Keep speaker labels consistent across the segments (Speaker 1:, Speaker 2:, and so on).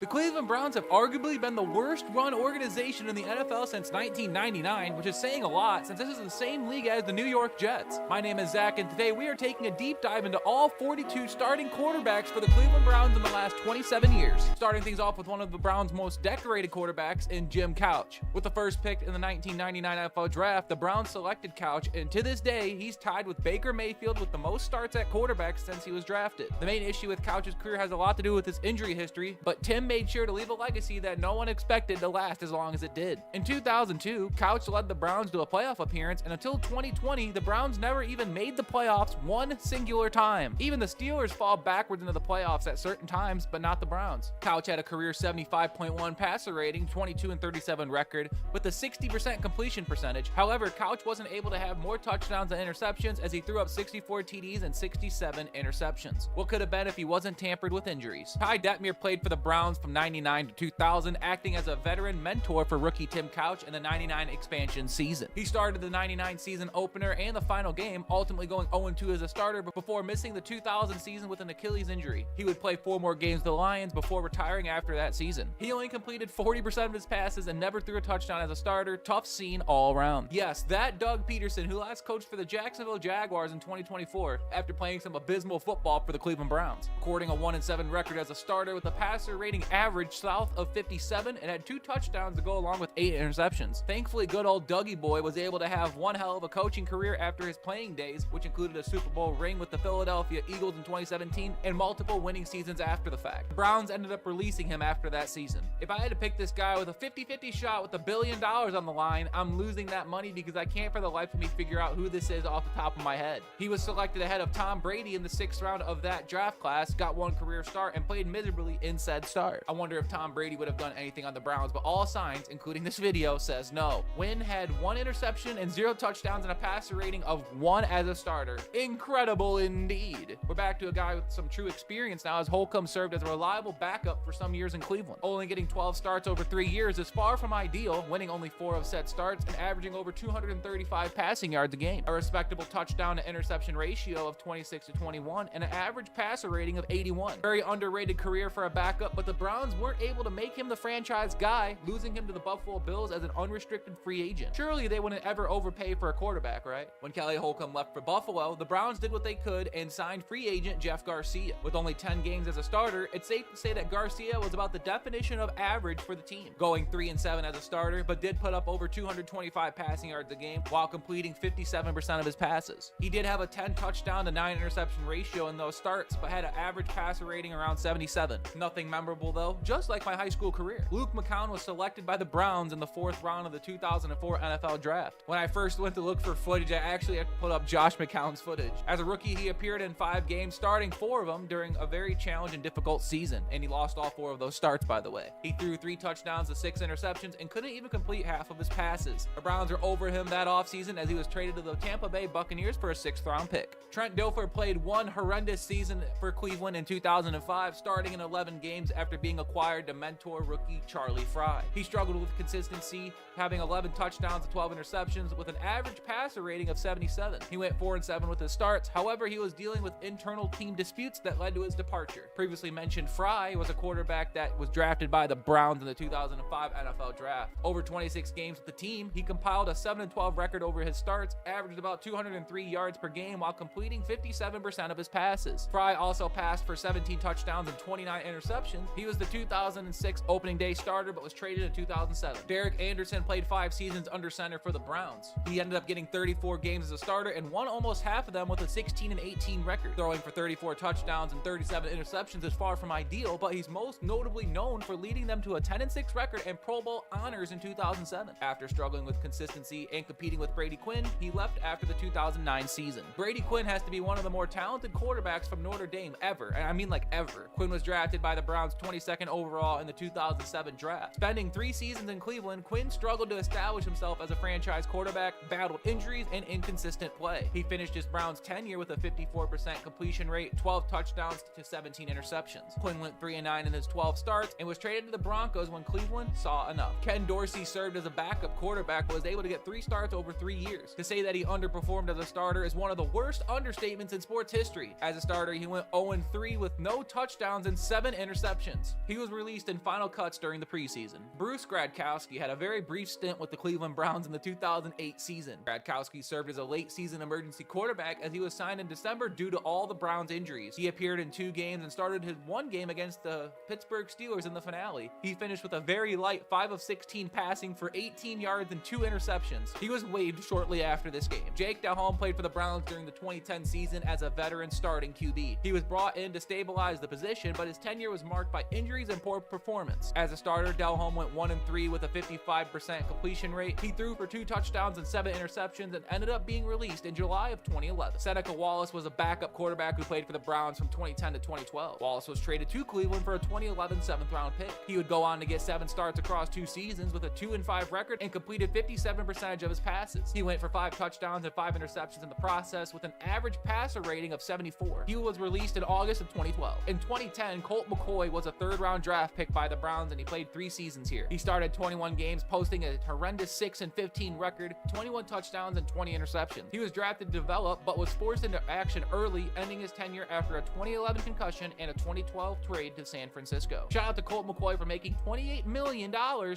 Speaker 1: Cleveland Browns have arguably been the worst run organization in the NFL since 1999, which is saying a lot since this is the same league as the New York Jets. My name is Zach, and today we are taking a deep dive into all 42 starting quarterbacks for the Cleveland Browns in the last 27 years. Starting things off with one of the Browns' most decorated quarterbacks in Jim Couch. With the first pick in the 1999 NFL Draft, the Browns selected Couch, and to this day, he's tied with Baker Mayfield with the most starts at quarterback since he was drafted. The main issue with Couch's career has a lot to do with his injury history, but Tim made sure to leave a legacy that no one expected to last as long as it did. In 2002, Couch led the Browns to a playoff appearance, and until 2020, the Browns never even made the playoffs one singular time. Even the Steelers fall backwards into the playoffs at certain times, but not the Browns. Couch had a career 75.1 passer rating, 22-37 record, with a 60% completion percentage. However, Couch wasn't able to have more touchdowns than interceptions as he threw up 64 TDs and 67 interceptions. What could have been if he wasn't tampered with injuries? Ty Detmer played for the Browns from 99 to 2000, acting as a veteran mentor for rookie Tim Couch in the 99 expansion season. He started the 99 season opener and the final game, ultimately going 0-2 as a starter before missing the 2000 season with an Achilles injury. He would play 4 more games with the Lions before retiring after that season. He only completed 40% of his passes and never threw a touchdown as a starter. Tough scene all around. Yes, that Doug Peterson, who last coached for the Jacksonville Jaguars in 2024 after playing some abysmal football for the Cleveland Browns. Recording a 1-7 record as a starter with a passer rating average south of 57 and had 2 touchdowns to go along with 8 interceptions. Thankfully, good old Dougie boy was able to have one hell of a coaching career after his playing days, which included a Super Bowl ring with the Philadelphia Eagles in 2017 and multiple winning seasons after the fact. The Browns ended up releasing him after that season. If I had to pick this guy with a 50-50 shot with $1 billion on the line, I'm losing that money because I can't for the life of me figure out who this is off the top of my head. He was selected ahead of Tom Brady in the 6th round of that draft class, got one career start, and played miserably in said start. I wonder if Tom Brady would have done anything on the Browns, but all signs, including this video, says no. Wynn had 1 interception and 0 touchdowns and a passer rating of 1 as a starter. Incredible indeed. We're back to a guy with some true experience now, as Holcomb served as a reliable backup for some years in Cleveland. Only getting 12 starts over 3 years is far from ideal, winning only 4 of said starts and averaging over 235 passing yards a game, a respectable touchdown to interception ratio of 26-21, and an average passer rating of 81. Very underrated career for a backup, but the Browns weren't able to make him the franchise guy, losing him to the Buffalo Bills as an unrestricted free agent. Surely they wouldn't ever overpay for a quarterback, right? When Kelly Holcomb left for Buffalo, the Browns did what they could and signed free agent Jeff Garcia. With only 10 games as a starter, it's safe to say that Garcia was about the definition of average for the team, going 3-7 as a starter, but did put up over 225 passing yards a game while completing 57% of his passes. He did have a 10 touchdown to 9 interception ratio in those starts, but had an average passer rating around 77. Nothing memorable though, just like my high school career. Luke McCown was selected by the Browns in the 4th round of the 2004 NFL Draft. When I first went to look for footage, I actually put up Josh McCown's footage. As a rookie, he appeared in 5 games, starting 4 of them during a very challenging and difficult season, and he lost all 4 of those starts, by the way. He threw 3 touchdowns to 6 interceptions and couldn't even complete half of his passes. The Browns are over him that offseason as he was traded to the Tampa Bay Buccaneers for a 6th round pick. Trent Dilfer played one horrendous season for Cleveland in 2005, starting in 11 games after being acquired to mentor rookie Charlie Fry. He struggled with consistency, having 11 touchdowns and 12 interceptions with an average passer rating of 77. He went 4-7 with his starts. However, he was dealing with internal team disputes that led to his departure. Previously mentioned Fry was a quarterback that was drafted by the Browns in the 2005 NFL Draft. Over 26 games with the team, he compiled a 7-12 record over his starts, averaged about 203 yards per game while completing 57% of his passes. Fry also passed for 17 touchdowns and 29 interceptions. He was the 2006 opening day starter but was traded in 2007. Derek Anderson played 5 seasons under center for the Browns. He ended up getting 34 games as a starter and won almost half of them with a 16-18 record. Throwing for 34 touchdowns and 37 interceptions is far from ideal, but he's most notably known for leading them to a 10-6 record and Pro Bowl honors in 2007. After struggling with consistency and competing with Brady Quinn, he left after the 2009 season. Brady Quinn has to be one of the more talented quarterbacks from Notre Dame ever, and I mean like ever. Quinn was drafted by the Browns 22nd overall in the 2007 draft. Spending 3 seasons in Cleveland, Quinn struggled to establish himself as a franchise quarterback, battled injuries, and inconsistent play. He finished his Browns tenure with a 54% completion rate, 12 touchdowns to 17 interceptions. Quinn went 3-9 in his 12 starts and was traded to the Broncos when Cleveland saw enough. Ken Dorsey served as a backup quarterback but was able to get 3 starts over 3 years. To say that he underperformed as a starter is one of the worst understatements in sports history. As a starter, he went 0-3 with no touchdowns and 7 interceptions. He was released in final cuts during the preseason. Bruce Gradkowski had a very brief stint with the Cleveland Browns in the 2008 season. Gradkowski served as a late season emergency quarterback as he was signed in December due to all the Browns' injuries. He appeared in 2 games and started his 1 game against the Pittsburgh Steelers in the finale. He finished with a very light 5 of 16 passing for 18 yards and 2 interceptions. He was waived shortly after this game. Jake Delhomme played for the Browns during the 2010 season as a veteran starting QB. He was brought in to stabilize the position, but his tenure was marked by injuries and poor performance. As a starter, Delhomme went 1-3 with a 55% completion rate. He threw for 2 touchdowns and 7 interceptions and ended up being released in July of 2011. Seneca Wallace was a backup quarterback who played for the Browns from 2010 to 2012. Wallace was traded to Cleveland for a 2011 7th-round pick. He would go on to get 7 starts across 2 seasons with a 2-5 record and completed 57% of his passes. He went for 5 touchdowns and 5 interceptions in the process with an average passer rating of 74. He was released in August of 2012. In 2010, Colt McCoy was a 3rd-round draft pick by the Browns and he played 3 seasons here. He started 21 games, posting a horrendous 6-15 record, 21 touchdowns and 20 interceptions. He was drafted to develop but was forced into action early, ending his tenure after a 2011 concussion and a 2012 trade to San Francisco. Shout out to Colt McCoy for making $28 million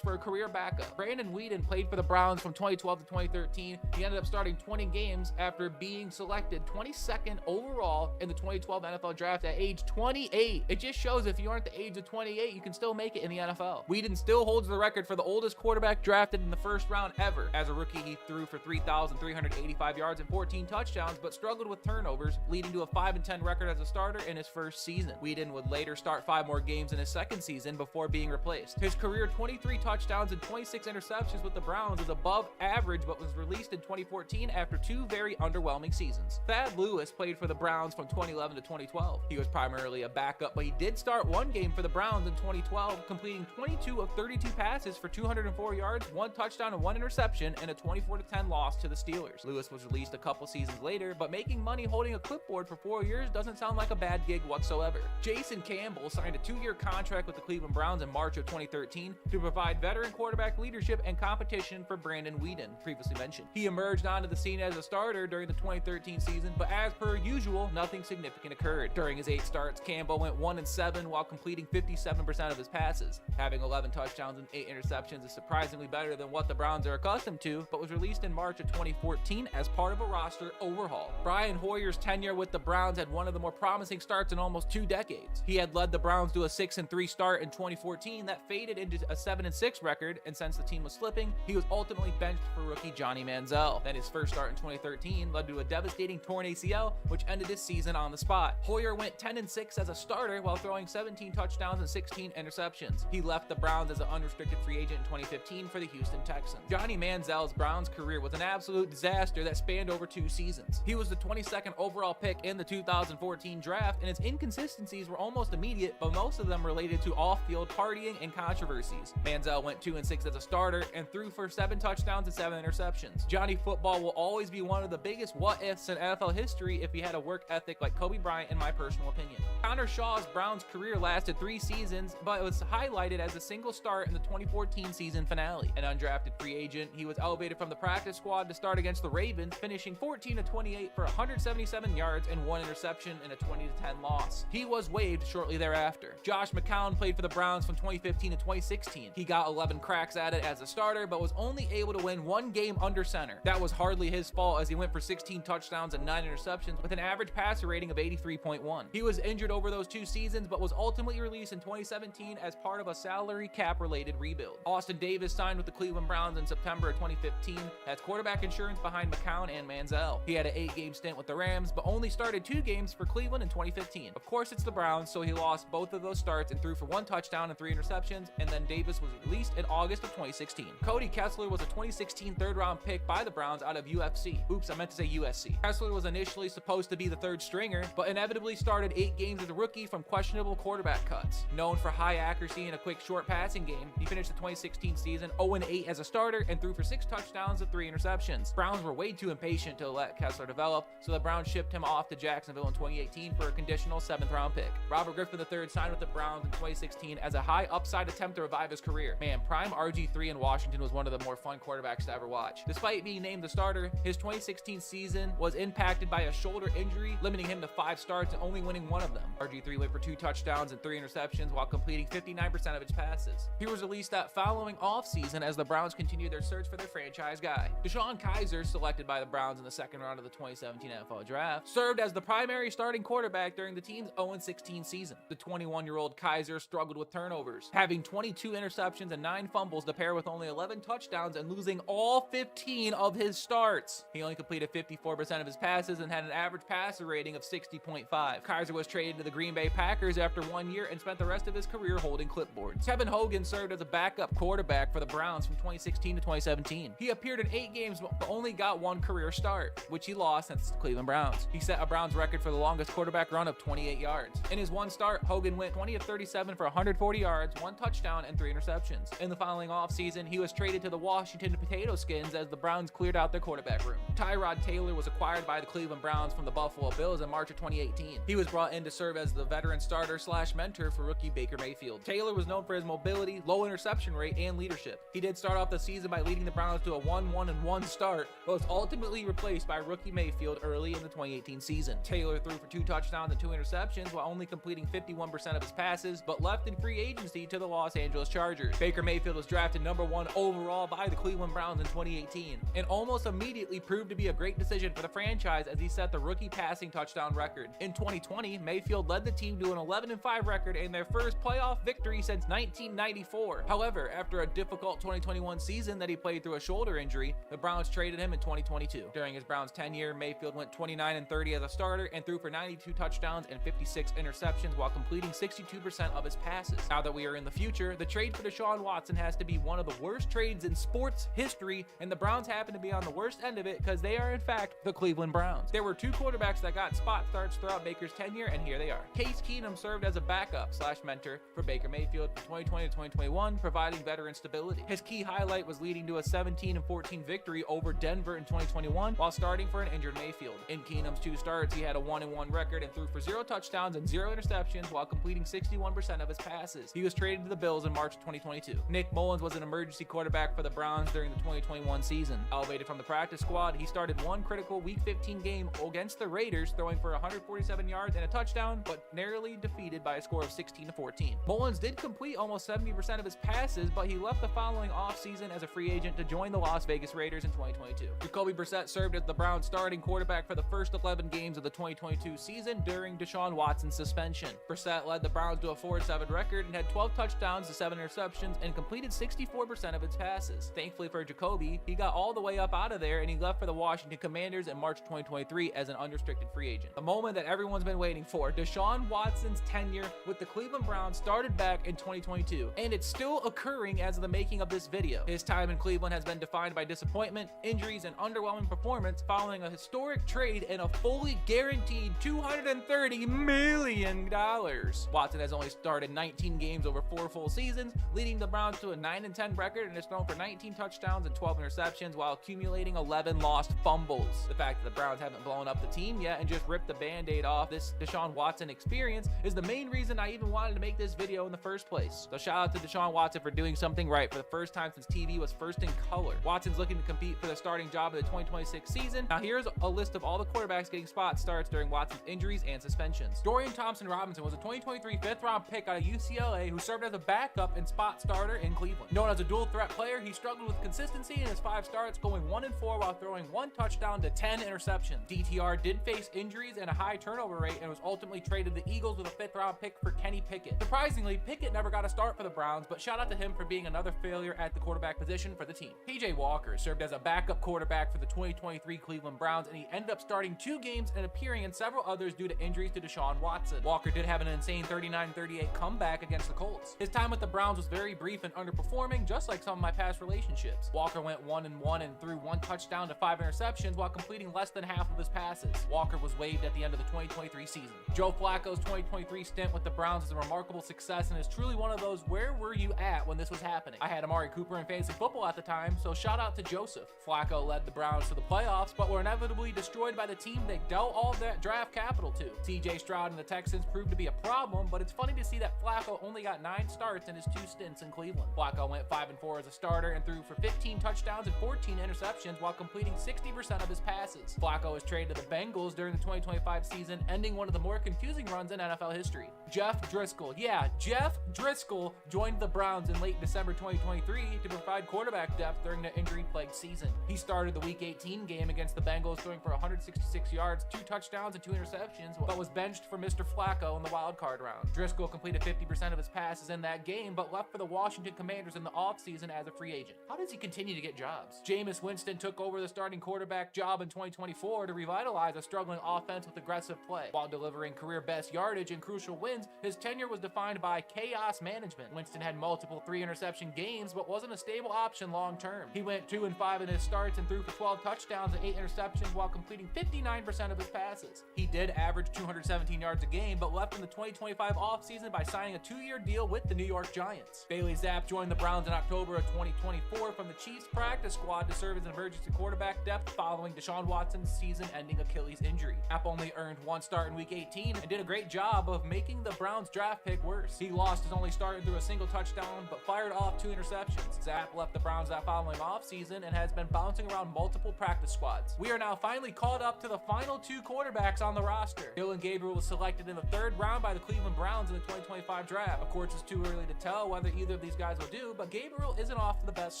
Speaker 1: for a career backup. Brandon Weeden played for the Browns from 2012 to 2013. He ended up starting 20 games after being selected 22nd overall in the 2012 NFL draft at age 28. It just shows if you aren't the age of 28, you can still make it in the NFL. Weeden still holds the record for the oldest quarterback drafted in the 1st round ever. As a rookie, he threw for 3,385 yards and 14 touchdowns, but struggled with turnovers, leading to a 5-10 record as a starter in his 1st season. Weeden would later start 5 more games in his 2nd season before being replaced. His career 23 touchdowns and 26 interceptions with the Browns is above average, but was released in 2014 after 2 very underwhelming seasons. Thad Lewis played for the Browns from 2011 to 2012. He was primarily a backup, but he did start 1 game for the Browns in 2012, completing 22 of 32 passes for 204 yards, 1 touchdown and 1 interception, and a 24-10 loss to the Steelers. Lewis was released a couple seasons later, but making money holding a clipboard for 4 years doesn't sound like a bad gig whatsoever. Jason Campbell signed a 2-year contract with the Cleveland Browns in March of 2013 to provide veteran quarterback leadership and competition for Brandon Weeden, previously mentioned. He emerged onto the scene as a starter during the 2013 season, but as per usual, nothing significant occurred. During his 8 starts, Campbell went 1-7 while completing 57% of his passes. Having 11 touchdowns and 8 interceptions is surprisingly better than what the Browns are accustomed to, but was released in March of 2014 as part of a roster overhaul. Brian Hoyer's tenure with the Browns had one of the more promising starts in almost 2 decades. He had led the Browns to a 6-3 start in 2014 that faded into a 7-6 record, and since the team was slipping, he was ultimately benched for rookie Johnny Manziel. Then his first start in 2013 led to a devastating torn ACL, which ended his season on the spot. Hoyer went 10-6 as a starter while throwing 17 touchdowns and 16 interceptions. He left the Browns as an unrestricted free agent in 2015 for the Houston Texans. Johnny Manziel's Browns career was an absolute disaster that spanned over 2 seasons. He was the 22nd overall pick in the 2014 draft, and his inconsistencies were almost immediate, but most of them related to off-field partying and controversies. Manziel went 2-6 as a starter and threw for 7 touchdowns and 7 interceptions. Johnny football will always be one of the biggest what-ifs in NFL history if he had a work ethic like Kobe Bryant, in my personal opinion. Connor Shaw's Browns career lasted 3 seasons, but it was highlighted as a single start in the 2014 season finale. An undrafted free agent, he was elevated from the practice squad to start against the Ravens, finishing 14-28 for 177 yards and 1 interception in a 20-10 loss. He was waived shortly thereafter. Josh McCown played for the Browns from 2015 to 2016. He got 11 cracks at it as a starter, but was only able to win 1 game under center. That was hardly his fault, as he went for 16 touchdowns and 9 interceptions with an average passer rating of 83.1. He was injured over those 2 seasons, but was ultimately released in 2017 as part of a salary cap related rebuild. Austin Davis signed with the Cleveland Browns in September of 2015 as quarterback insurance behind McCown and Manziel. He had an 8-game stint with the Rams, but only started 2 games for Cleveland in 2015. Of course, it's the Browns, so he lost both of those starts and threw for 1 touchdown and 3 interceptions, and then Davis was released in August of 2016. Cody Kessler was a 2016 3rd-round pick by the Browns out of UFC. Oops, I meant to say USC. Kessler was initially supposed to be the 3rd stringer, but inevitably started 8 games as a rookie from questionable quarterback cuts. Known for high accuracy and a quick short passing game, he finished the 2016 season 0-8 as a starter and threw for 6 touchdowns and 3 interceptions. Browns were way too impatient to let Kessler develop, so the Browns shipped him off to Jacksonville in 2018 for a conditional 7th-round pick. Robert Griffin III signed with the Browns in 2016 as a high upside attempt to revive his career. Man, prime RG3 in Washington was one of the more fun quarterbacks to ever watch. Despite being named the starter, his 2016 season was impacted by a shoulder injury, limiting him to 5 starts and only winning 1 of them. RG3 went for 2 touchdowns and 3 interceptions interceptions while completing 59% of its passes. He was released that following offseason as the Browns continued their search for their franchise guy. DeShone Kizer, selected by the Browns in the second round of the 2017 NFL Draft, served as the primary starting quarterback during the team's 0-16 season. The 21-year-old Kizer struggled with turnovers, having 22 interceptions and 9 fumbles to pair with only 11 touchdowns and losing all 15 of his starts. He only completed 54% of his passes and had an average passer rating of 60.5. Kizer was traded to the Green Bay Packers after 1 year and spent the rest of his career holding clipboards. Kevin Hogan served as a backup quarterback for the Browns from 2016 to 2017. He appeared in 8 games but only got 1 career start, which he lost against the Cleveland Browns. He set a Browns record for the longest quarterback run of 28 yards. In his 1 start, Hogan went 20 of 37 for 140 yards, 1 touchdown, and 3 interceptions. In the following offseason, he was traded to the Washington Potato Skins as the Browns cleared out their quarterback room. Tyrod Taylor was acquired by the Cleveland Browns from the Buffalo Bills in March of 2018. He was brought in to serve as the veteran starter/mentor for rookie Baker Mayfield. Taylor was known for his mobility, low interception rate, and leadership. He did start off the season by leading the Browns to a 1-1-1 start, but was ultimately replaced by rookie Mayfield early in the 2018 season. Taylor threw for 2 touchdowns and 2 interceptions while only completing 51% of his passes, but left in free agency to the Los Angeles Chargers. Baker Mayfield was drafted number 1 overall by the Cleveland Browns in 2018 and almost immediately proved to be a great decision for the franchise as he set the rookie passing touchdown record. In 2020, Mayfield led the team to an 11-5 record and their first playoff victory since 1994. However, after a difficult 2021 season that he played through a shoulder injury, the Browns traded him in 2022. During his Browns tenure, Mayfield went 29-30 as a starter and threw for 92 touchdowns and 56 interceptions while completing 62% of his passes. Now that we are in the future, the trade for Deshaun Watson has to be one of the worst trades in sports history, and the Browns happen to be on the worst end of it because they are in fact the Cleveland Browns. There were 2 quarterbacks that got spot starts throughout Baker's tenure, and here they are. Case Keenum served as a backup/mentor for Baker Mayfield from 2020 to 2021, providing veteran stability. His key highlight was leading to a 17-14 victory over Denver in 2021 while starting for an injured Mayfield. In Keenum's 2 starts, he had a 1-1 record and threw for 0 touchdowns and 0 interceptions while completing 61% of his passes. He was traded to the Bills in March 2022. Nick Mullins was an emergency quarterback for the Browns during the 2021 season. Elevated from the practice squad, he started 1 critical Week 15 game against the Raiders, throwing for 147 yards and a touchdown, but narrowly defeated by a score of 16-14. Mullins did complete almost 70% of his passes, but he left the following offseason as a free agent to join the Las Vegas Raiders in 2022. Jacoby Brissett served as the Browns starting quarterback for the first 11 games of the 2022 season during Deshaun Watson's suspension. Brissett led the Browns to a 4-7 record and had 12 touchdowns to 7 interceptions and completed 64% of its passes. Thankfully for Jacoby, he got all the way up out of there and he left for the Washington Commanders in March 2023 as an unrestricted free agent. The moment that everyone's been waiting for, Deshaun Watson's tenure with the Cleveland Browns started back in 2022, and it's still occurring as of the making of this video. His time in Cleveland has been defined by disappointment, injuries, and underwhelming performance following a historic trade and a fully guaranteed $230 million. Watson has only started 19 games over 4 full seasons, leading the Browns to a 9-10 record and has thrown for 19 touchdowns and 12 interceptions while accumulating 11 lost fumbles. The fact that the Browns haven't blown up the team yet and just ripped the band-aid off this Deshaun Watson experience is the main reason I even wanted to make this video in the first place. So shout out to Deshaun Watson for doing something right for the first time since TV was first in color. Watson's looking to compete for the starting job of the 2026 season. Now here's a list of all the quarterbacks getting spot starts during Watson's injuries and suspensions. Dorian Thompson-Robinson was a 2023 5th-round pick out of UCLA who served as a backup and spot starter in Cleveland. Known as a dual-threat player, he struggled with consistency in his 5 starts, going 1-4 while throwing 1 touchdown to 10 interceptions. DTR did face injuries and a high turnover rate and was ultimately traded to the Eagles with a 5th-round pick for Kenny Pickett. Surprisingly, Pickett never got a start for the Browns, but shout out to him for being another failure at the quarterback position for the team. PJ Walker served as a backup quarterback for the 2023 Cleveland Browns, and he ended up starting 2 games and appearing in several others due to injuries to Deshaun Watson. Walker did have an insane 39-38 comeback against the Colts. His time with the Browns was very brief and underperforming, just like some of my past relationships. Walker went 1-1 and threw 1 touchdown to 5 interceptions while completing less than half of his passes. Walker was waived at the end of the 2023 season. Joe Flacco's 2023 stint with the Browns is a remarkable success and is truly one of those where were you at when this was happening. I had Amari Cooper in fantasy football at the time, so shout out to Joseph. Flacco led the Browns to the playoffs, but were inevitably destroyed by the team they dealt all of that draft capital to. CJ Stroud and the Texans proved to be a problem, but it's funny to see that Flacco only got 9 starts in his 2 stints in Cleveland. Flacco went 5-4 as a starter and threw for 15 touchdowns and 14 interceptions while completing 60% of his passes. Flacco was traded to the Bengals during the 2025 season, ending one of the more confusing runs in NFL history. Jeff Driscoll. Yeah, Jeff Driscoll joined the Browns in late December 2023 to provide quarterback depth during the injury-plagued season. He started the Week 18 game against the Bengals, throwing for 166 yards, 2 touchdowns, and 2 interceptions, but was benched for Mr. Flacco in the wildcard round. Driscoll completed 50% of his passes in that game, but left for the Washington Commanders in the offseason as a free agent. How does he continue to get jobs? Jameis Winston took over the starting quarterback job in 2024 to revitalize a struggling offense with aggressive play. While delivering career-best yardage and crucial wins, his tenure was defined by chaos management. Winston had multiple 3-interception games, but wasn't a stable option long-term. He went 2-5 in his starts and threw for 12 touchdowns and 8 interceptions while completing 59% of his passes. He did average 217 yards a game, but left in the 2025 offseason by signing a 2-year deal with the New York Giants. Bailey Zappe joined the Browns in October of 2024 from the Chiefs practice squad to serve as an emergency quarterback depth following Deshaun Watson's season-ending Achilles injury. Zappe only earned 1 start in Week 18 and did a great job of making the Browns draft pick worse. He lost his only start and threw a single touchdown, but fired off 2 interceptions. Zappe left the Browns that following offseason and has been bouncing around multiple practice squads. We are now finally caught up to the final 2 quarterbacks on the roster. Dillon Gabriel was selected in the 3rd round by the Cleveland Browns in the 2025 draft. Of course, it's too early to tell whether either of these guys will do, but Gabriel isn't off to the best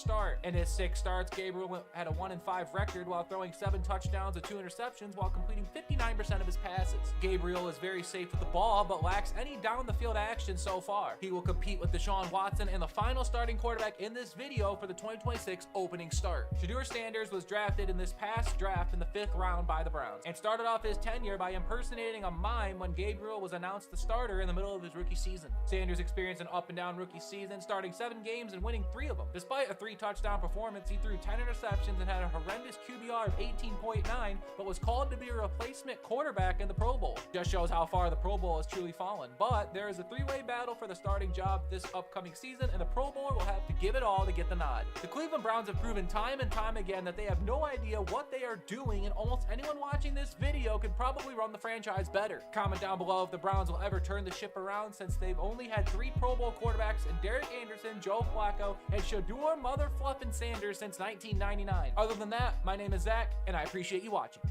Speaker 1: start. In his 6 starts, Gabriel had a 1-5 record while throwing 7 touchdowns and 2 interceptions while completing 59% of his passes. Gabriel is very safe with the ball, but lacks any down-the-field action so far. He will compete with Deshaun Watson and the final starting quarterback in this video for the 2026 opening start. Shedeur Sanders was drafted in this past draft in the 5th round by the Browns and started off his tenure by impersonating a mime when Gabriel was announced the starter in the middle of his rookie season. Sanders experienced an up-and-down rookie season, starting 7 games and winning 3 of them. Despite a 3-touchdown performance, he threw 10 interceptions and had a horrendous QBR of 18.9, but was called to be a replacement quarterback in the Pro Bowl. Just shows how far the Pro Bowl has truly fallen. But there is a 3-way battle for the starting job this upcoming season, and the Pro Bowler will have to give it all to get the nod. The Cleveland Browns have proven time and time again that they have no idea what they are doing, and almost anyone watching this video could probably run the franchise better. Comment down below if the Browns will ever turn the ship around, since they've only had 3 Pro Bowl quarterbacks in Derek Anderson, Joe Flacco, and Shedeur Motherfluffin' Sanders since 1999. Other than that, my name is Zach, and I appreciate you watching.